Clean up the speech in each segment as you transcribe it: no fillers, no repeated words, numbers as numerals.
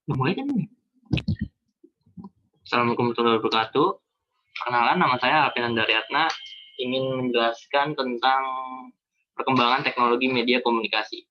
Mulai kan nih. Assalamualaikum warahmatullahi wabarakatuh. Perkenalan, nama saya Alfian Daryatna, ingin menjelaskan tentang perkembangan teknologi media komunikasi.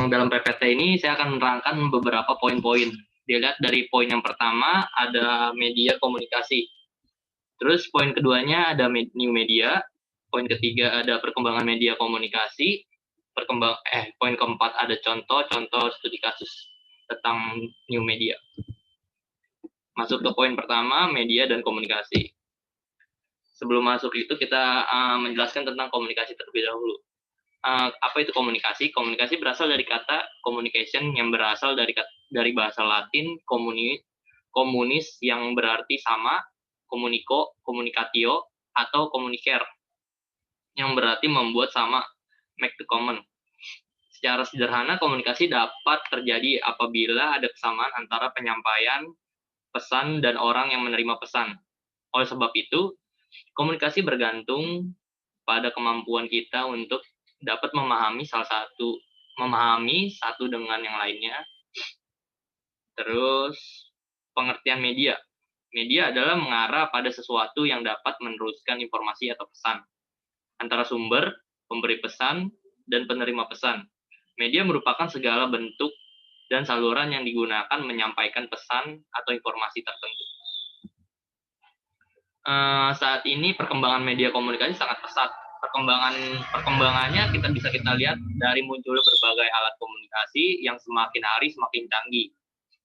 Dalam PPT ini saya akan menerangkan beberapa poin-poin. Dilihat dari poin yang pertama ada media komunikasi. Terus poin keduanya ada new media. Poin ketiga ada perkembangan media komunikasi. Poin keempat ada contoh studi kasus tentang new media. Masuk ke poin pertama, media dan komunikasi. Sebelum masuk itu kita menjelaskan tentang komunikasi terlebih dahulu. Apa itu komunikasi? Komunikasi berasal dari kata communication yang berasal dari bahasa Latin komunis yang berarti sama, komuniko, komunikatio, atau communicare yang berarti membuat sama, make the common. Secara sederhana, komunikasi dapat terjadi apabila ada kesamaan antara penyampaian pesan dan orang yang menerima pesan. Oleh sebab itu, komunikasi bergantung pada kemampuan kita untuk dapat memahami satu dengan yang lainnya. Terus, pengertian media. Media adalah mengarah pada sesuatu yang dapat meneruskan informasi atau pesan antara sumber, pemberi pesan, dan penerima pesan. Media merupakan segala bentuk dan saluran yang digunakan menyampaikan pesan atau informasi tertentu. Saat ini perkembangan media komunikasi sangat pesat. Perkembangannya bisa kita lihat dari munculnya berbagai alat komunikasi yang semakin hari semakin canggih.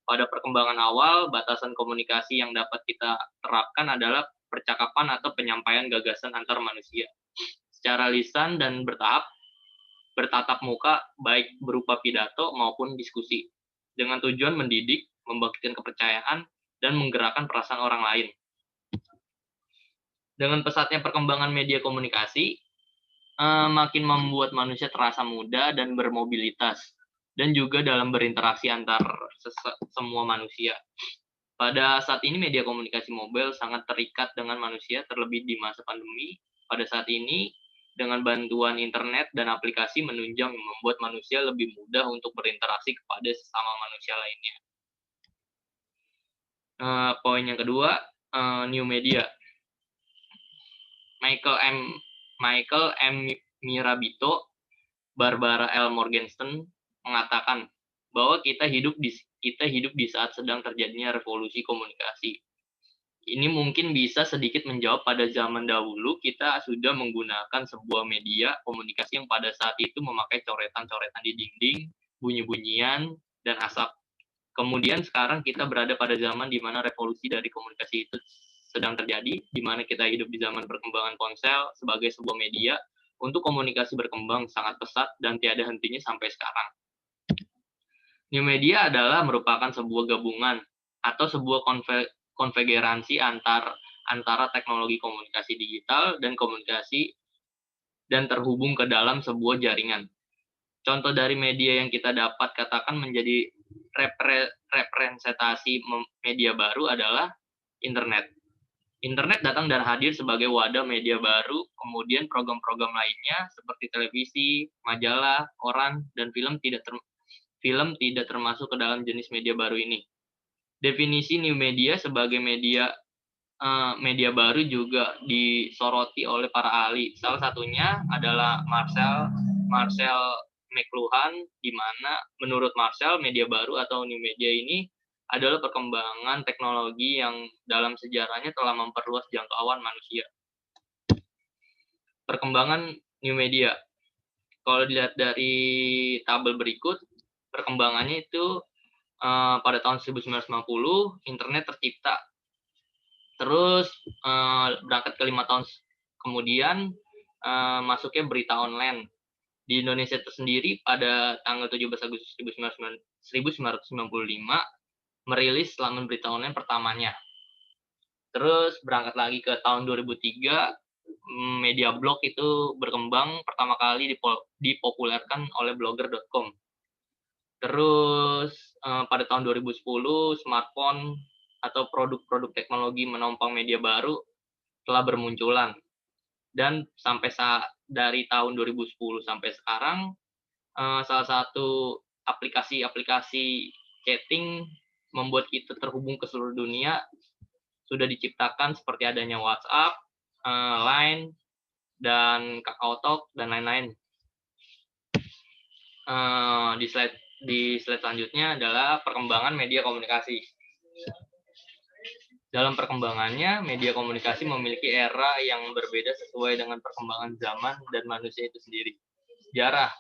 Pada perkembangan awal, batasan komunikasi yang dapat kita terapkan adalah percakapan atau penyampaian gagasan antar manusia secara lisan dan bertatap muka, baik berupa pidato maupun diskusi, dengan tujuan mendidik, membangkitkan kepercayaan, dan menggerakkan perasaan orang lain. Dengan pesatnya perkembangan media komunikasi, makin membuat manusia terasa mudah dan bermobilitas, dan juga dalam berinteraksi antar semua manusia. Pada saat ini media komunikasi mobile sangat terikat dengan manusia, terlebih di masa pandemi. Pada saat ini, dengan bantuan internet dan aplikasi menunjang membuat manusia lebih mudah untuk berinteraksi kepada sesama manusia lainnya. Poin yang kedua, new media. Michael M. Mirabito, Barbara L. Morgenstern mengatakan bahwa kita hidup di saat sedang terjadinya revolusi komunikasi. Ini mungkin bisa sedikit menjawab pada zaman dahulu kita sudah menggunakan sebuah media komunikasi yang pada saat itu memakai coretan-coretan di dinding, bunyi-bunyian, dan asap. Kemudian sekarang kita berada pada zaman di mana revolusi dari komunikasi itu sedang terjadi, di mana kita hidup di zaman perkembangan ponsel sebagai sebuah media untuk komunikasi berkembang sangat pesat dan tiada hentinya sampai sekarang. New media adalah merupakan sebuah gabungan atau sebuah konfigurasi antara teknologi komunikasi digital dan komunikasi dan terhubung ke dalam sebuah jaringan. Contoh dari media yang kita dapat katakan menjadi representasi media baru adalah internet. Internet datang dan hadir sebagai wadah media baru, kemudian program-program lainnya seperti televisi, majalah, koran, dan film tidak termasuk ke dalam jenis media baru ini. Definisi new media sebagai media baru juga disoroti oleh para ahli. Salah satunya adalah Marcel McLuhan, di mana menurut Marcel media baru atau new media ini adalah perkembangan teknologi yang dalam sejarahnya telah memperluas jangkauan manusia. Perkembangan new media. Kalau dilihat dari tabel berikut, perkembangannya itu pada tahun 1990 internet tercipta. Terus berangkat ke 5 tahun kemudian masuknya berita online. Di Indonesia itu sendiri pada tanggal 17 Agustus 1995 merilis laman berita online pertamanya. Terus berangkat lagi ke tahun 2003, media blog itu berkembang pertama kali dipopulerkan oleh blogger.com. Terus pada tahun 2010 smartphone atau produk-produk teknologi menopang media baru telah bermunculan. Dan sampai dari tahun 2010 sampai sekarang salah satu aplikasi-aplikasi chatting membuat kita terhubung ke seluruh dunia sudah diciptakan seperti adanya WhatsApp, Line, dan KakaoTalk, dan lain-lain. Di slide selanjutnya adalah perkembangan media komunikasi. Dalam perkembangannya, media komunikasi memiliki era yang berbeda sesuai dengan perkembangan zaman dan manusia itu sendiri. Sejarah.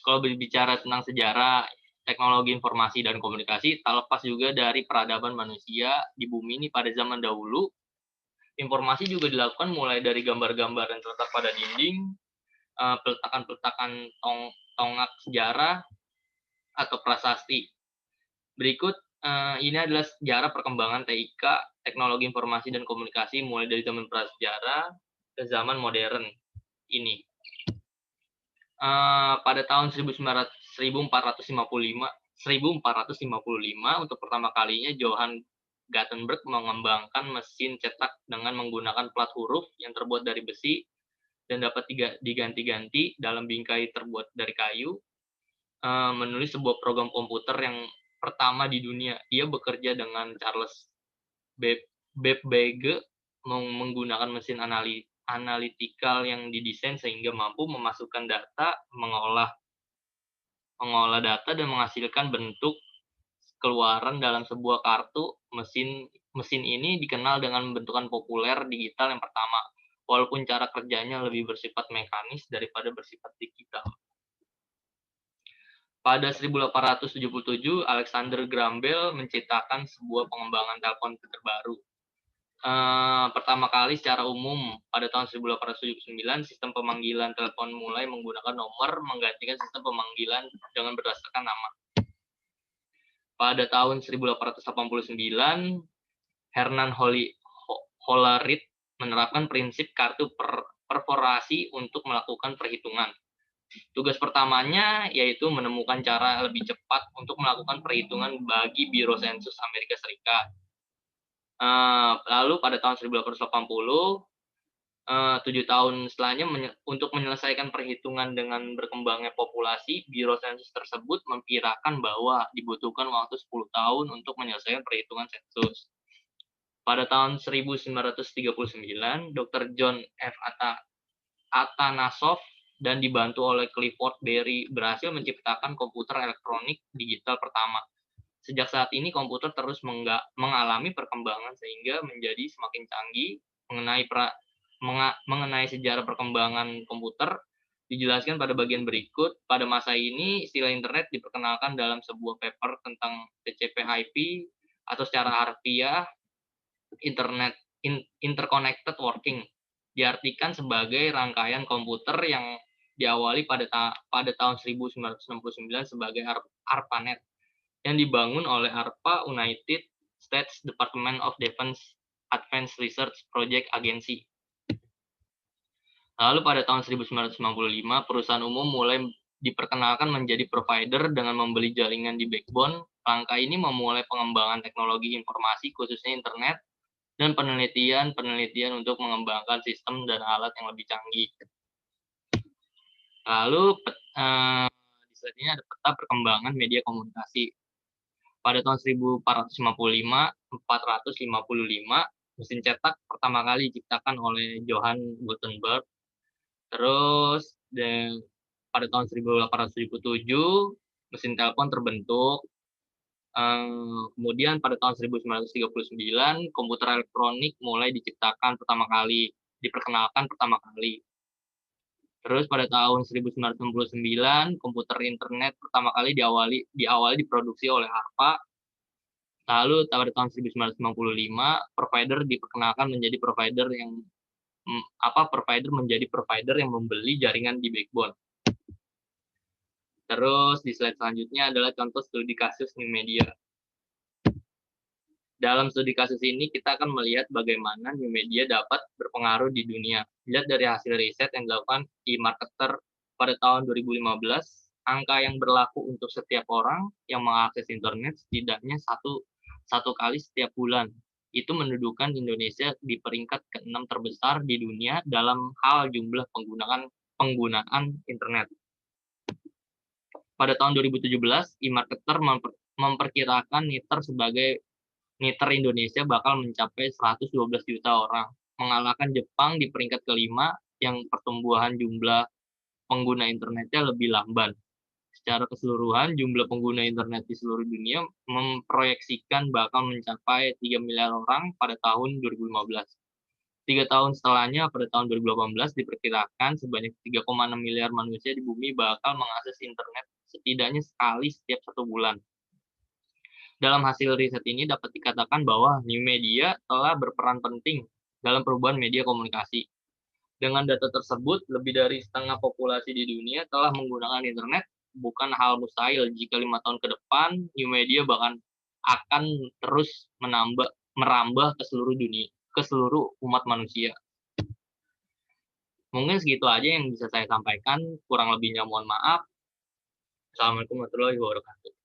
Kalau berbicara tentang sejarah, teknologi informasi dan komunikasi, tak lepas juga dari peradaban manusia di bumi ini pada zaman dahulu. Informasi juga dilakukan mulai dari gambar-gambar yang terletak pada dinding, peletakan-peletakan tonggak sejarah, atau prasasti. Berikut ini adalah sejarah perkembangan TIK, teknologi informasi dan komunikasi, mulai dari zaman prasejarah ke zaman modern ini. Pada tahun 1455 untuk pertama kalinya Johann Gutenberg mengembangkan mesin cetak dengan menggunakan plat huruf yang terbuat dari besi dan dapat diganti-ganti dalam bingkai terbuat dari kayu, menulis sebuah program komputer yang pertama di dunia. Ia bekerja dengan Charles Babbage menggunakan mesin analitikal yang didesain sehingga mampu memasukkan data, mengolah data dan menghasilkan bentuk keluaran dalam sebuah kartu. Mesin ini dikenal dengan bentukan populer digital yang pertama, walaupun cara kerjanya lebih bersifat mekanis daripada bersifat digital. Pada 1877, Alexander Graham Bell menciptakan sebuah pengembangan telepon terbaru. Pertama kali secara umum pada tahun 1879, sistem pemanggilan telepon mulai menggunakan nomor menggantikan sistem pemanggilan dengan berdasarkan nama. Pada tahun 1889, Hernan Hollerith menerapkan prinsip kartu perforasi untuk melakukan perhitungan. Tugas pertamanya yaitu menemukan cara lebih cepat untuk melakukan perhitungan bagi Biro Sensus Amerika Serikat. Lalu pada tahun 1880, 7 tahun setelahnya untuk menyelesaikan perhitungan dengan berkembangnya populasi, Biro Sensus tersebut memperkirakan bahwa dibutuhkan waktu 10 tahun untuk menyelesaikan perhitungan sensus. Pada tahun 1939, Dr. John F. Atanasoff dan dibantu oleh Clifford Berry berhasil menciptakan komputer elektronik digital pertama. Sejak saat ini komputer terus mengalami perkembangan sehingga menjadi semakin canggih. Mengenai sejarah perkembangan komputer dijelaskan pada bagian berikut. Pada masa ini istilah internet diperkenalkan dalam sebuah paper tentang TCP/IP atau secara harfiah Internet Interconnected Working. Diartikan sebagai rangkaian komputer yang diawali pada tahun 1969 sebagai ARPANET yang dibangun oleh ARPA, United States Department of Defense Advanced Research Project Agency. Lalu pada tahun 1995, perusahaan umum mulai diperkenalkan menjadi provider dengan membeli jaringan di backbone. Langkah ini memulai pengembangan teknologi informasi khususnya internet dan penelitian untuk mengembangkan sistem dan alat yang lebih canggih. Lalu di slide ini ada peta perkembangan media komunikasi. Pada tahun 455, mesin cetak pertama kali diciptakan oleh Johann Gutenberg. Terus pada tahun 1877, mesin telepon terbentuk. Kemudian pada tahun 1939, komputer elektronik mulai diperkenalkan pertama kali. Terus pada tahun 1999, komputer internet pertama kali diawali diproduksi oleh ARPA. Lalu pada tahun 1995, provider diperkenalkan menjadi provider yang membeli jaringan di backbone. Terus di slide selanjutnya adalah contoh studi kasus new media. Dalam studi kasus ini kita akan melihat bagaimana new media dapat berpengaruh di dunia. Lihat dari hasil riset yang dilakukan eMarketer pada tahun 2015, angka yang berlaku untuk setiap orang yang mengakses internet setidaknya satu kali setiap bulan. Itu mendudukan Indonesia di peringkat ke-6 terbesar di dunia dalam hal jumlah penggunaan internet. Pada tahun 2017, eMarketer memperkirakan Niter Indonesia bakal mencapai 112 juta orang, mengalahkan Jepang di peringkat kelima yang pertumbuhan jumlah pengguna internetnya lebih lamban. Secara keseluruhan, jumlah pengguna internet di seluruh dunia memproyeksikan bakal mencapai 3 miliar orang pada tahun 2015. 3 tahun setelahnya, pada tahun 2018, diperkirakan sebanyak 3,6 miliar manusia di bumi bakal mengakses internet setidaknya sekali setiap 1 bulan. Dalam hasil riset ini dapat dikatakan bahwa new media telah berperan penting dalam perubahan media komunikasi. Dengan data tersebut, lebih dari setengah populasi di dunia telah menggunakan internet. Bukan hal mustahil jika 5 tahun ke depan, new media bahkan akan terus merambah ke seluruh dunia, ke seluruh umat manusia. Mungkin segitu aja yang bisa saya sampaikan, kurang lebihnya mohon maaf. Assalamualaikum warahmatullahi wabarakatuh.